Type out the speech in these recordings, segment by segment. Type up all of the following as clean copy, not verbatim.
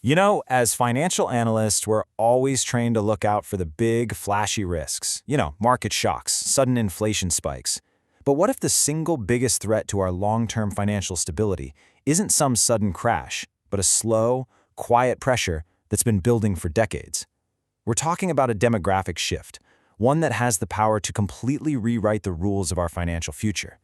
As financial analysts, we're always trained to look out for the big, flashy risks. Market shocks, sudden inflation spikes. But what if the single biggest threat to our long-term financial stability isn't some sudden crash, but a slow, quiet pressure that's been building for decades? We're talking about a demographic shift, one that has the power to completely rewrite the rules of our financial future.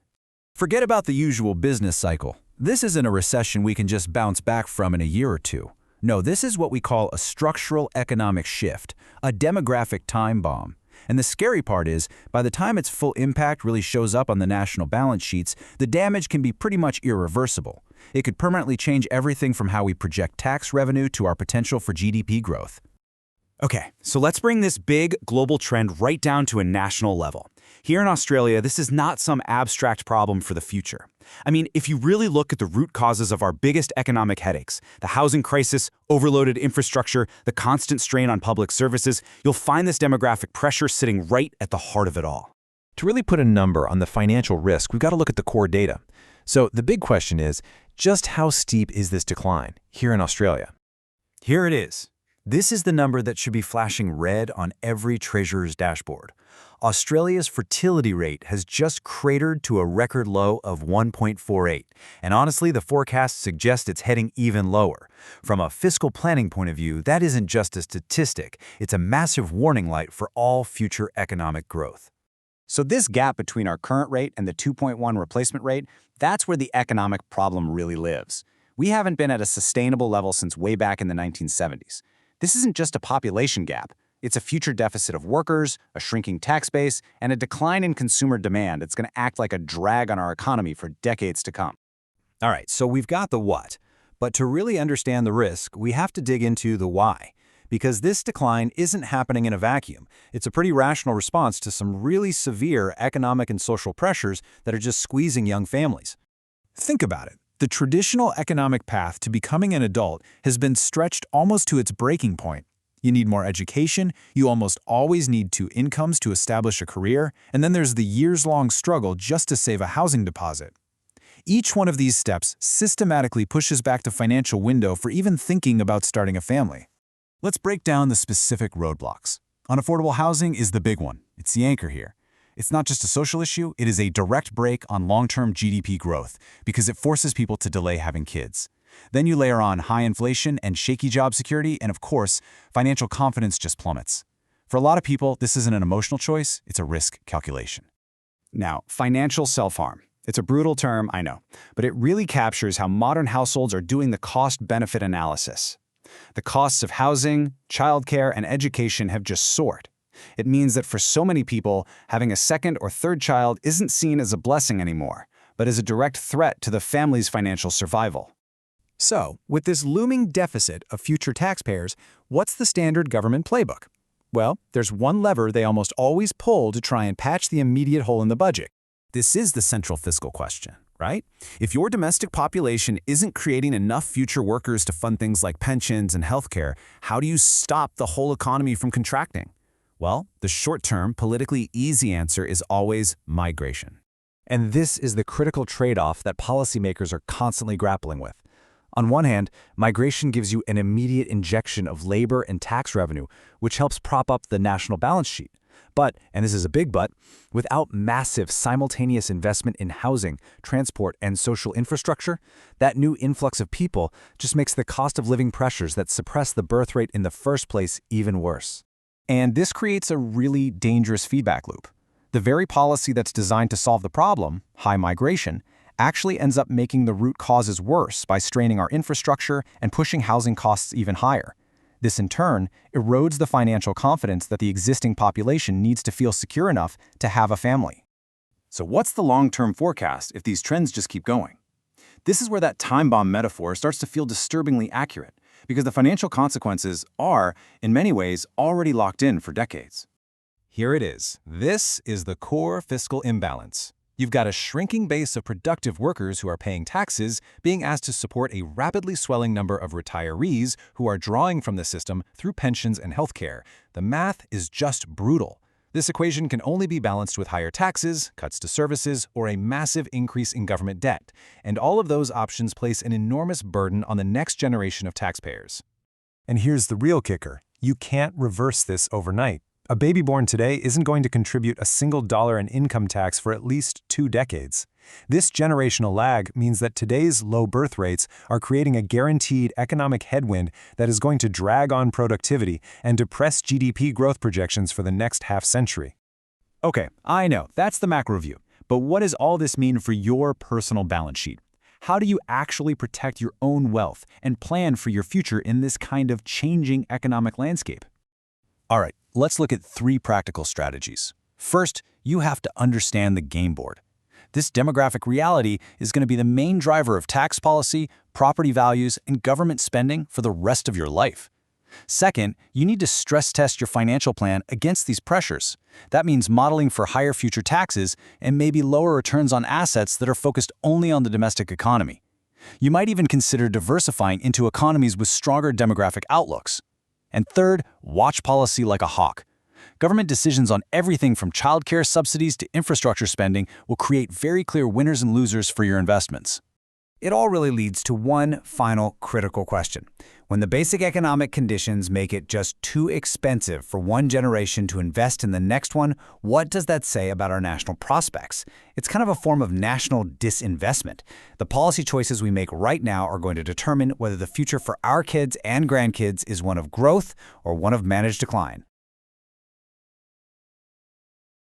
Forget about the usual business cycle. This isn't a recession we can just bounce back from in a year or two. No, this is what we call a structural economic shift, a demographic time bomb. And the scary part is, by the time its full impact really shows up on the national balance sheets, the damage can be pretty much irreversible. It could permanently change everything from how we project tax revenue to our potential for GDP growth. Okay, so let's bring this big global trend right down to a national level. Here in Australia, this is not some abstract problem for the future. I mean, if you really look at the root causes of our biggest economic headaches, the housing crisis, overloaded infrastructure, the constant strain on public services, you'll find this demographic pressure sitting right at the heart of it all. To really put a number on the financial risk, we've got to look at the core data. So the big question is, just how steep is this decline here in Australia? Here it is. This is the number that should be flashing red on every treasurer's dashboard. Australia's fertility rate has just cratered to a record low of 1.48, and honestly, the forecasts suggest it's heading even lower. From a fiscal planning point of view, that isn't just a statistic, it's a massive warning light for all future economic growth. So this gap between our current rate and the 2.1 replacement rate, that's where the economic problem really lives. We haven't been at a sustainable level since way back in the 1970s. This isn't just a population gap. It's a future deficit of workers, a shrinking tax base, and a decline in consumer demand that's going to act like a drag on our economy for decades to come. All right, so we've got the what. But to really understand the risk, we have to dig into the why. Because this decline isn't happening in a vacuum. It's a pretty rational response to some really severe economic and social pressures that are just squeezing young families. Think about it. The traditional economic path to becoming an adult has been stretched almost to its breaking point. You need more education, you almost always need 2 incomes to establish a career, and then there's the years-long struggle just to save a housing deposit. Each one of these steps systematically pushes back the financial window for even thinking about starting a family. Let's break down the specific roadblocks. Unaffordable housing is the big one. It's the anchor here. It's not just a social issue, it is a direct brake on long-term GDP growth because it forces people to delay having kids. Then you layer on high inflation and shaky job security, and of course, financial confidence just plummets. For a lot of people, this isn't an emotional choice, it's a risk calculation. Now, financial self-harm. It's a brutal term, I know, but it really captures how modern households are doing the cost-benefit analysis. The costs of housing, childcare, and education have just soared. It means that for so many people, having a second or third child isn't seen as a blessing anymore, but as a direct threat to the family's financial survival. So, with this looming deficit of future taxpayers, what's the standard government playbook? Well, there's one lever they almost always pull to try and patch the immediate hole in the budget. This is the central fiscal question, right? If your domestic population isn't creating enough future workers to fund things like pensions and healthcare, how do you stop the whole economy from contracting? Well, the short-term, politically easy answer is always migration. And this is the critical trade-off that policymakers are constantly grappling with. On one hand, migration gives you an immediate injection of labor and tax revenue, which helps prop up the national balance sheet. But, and this is a big but, without massive simultaneous investment in housing, transport, and social infrastructure, that new influx of people just makes the cost of living pressures that suppress the birth rate in the first place even worse. And this creates a really dangerous feedback loop. The very policy that's designed to solve the problem, high migration, actually ends up making the root causes worse by straining our infrastructure and pushing housing costs even higher. This, in turn, erodes the financial confidence that the existing population needs to feel secure enough to have a family. So what's the long-term forecast if these trends just keep going? This is where that time bomb metaphor starts to feel disturbingly accurate, because the financial consequences are, in many ways, already locked in for decades. Here it is. This is the core fiscal imbalance. You've got a shrinking base of productive workers who are paying taxes being asked to support a rapidly swelling number of retirees who are drawing from the system through pensions and healthcare. The math is just brutal. This equation can only be balanced with higher taxes, cuts to services, or a massive increase in government debt. And all of those options place an enormous burden on the next generation of taxpayers. And here's the real kicker. You can't reverse this overnight. A baby born today isn't going to contribute a single dollar in income tax for at least 2 decades. This generational lag means that today's low birth rates are creating a guaranteed economic headwind that is going to drag on productivity and depress GDP growth projections for the next half-century. Okay, I know, that's the macro view. But what does all this mean for your personal balance sheet? How do you actually protect your own wealth and plan for your future in this kind of changing economic landscape? All right, let's look at 3 practical strategies. First, you have to understand the game board. This demographic reality is going to be the main driver of tax policy, property values, and government spending for the rest of your life. Second, you need to stress test your financial plan against these pressures. That means modeling for higher future taxes and maybe lower returns on assets that are focused only on the domestic economy. You might even consider diversifying into economies with stronger demographic outlooks. And third, watch policy like a hawk. Government decisions on everything from childcare subsidies to infrastructure spending will create very clear winners and losers for your investments. It all really leads to one final critical question. When the basic economic conditions make it just too expensive for one generation to invest in the next one, what does that say about our national prospects? It's kind of a form of national disinvestment. The policy choices we make right now are going to determine whether the future for our kids and grandkids is one of growth or one of managed decline.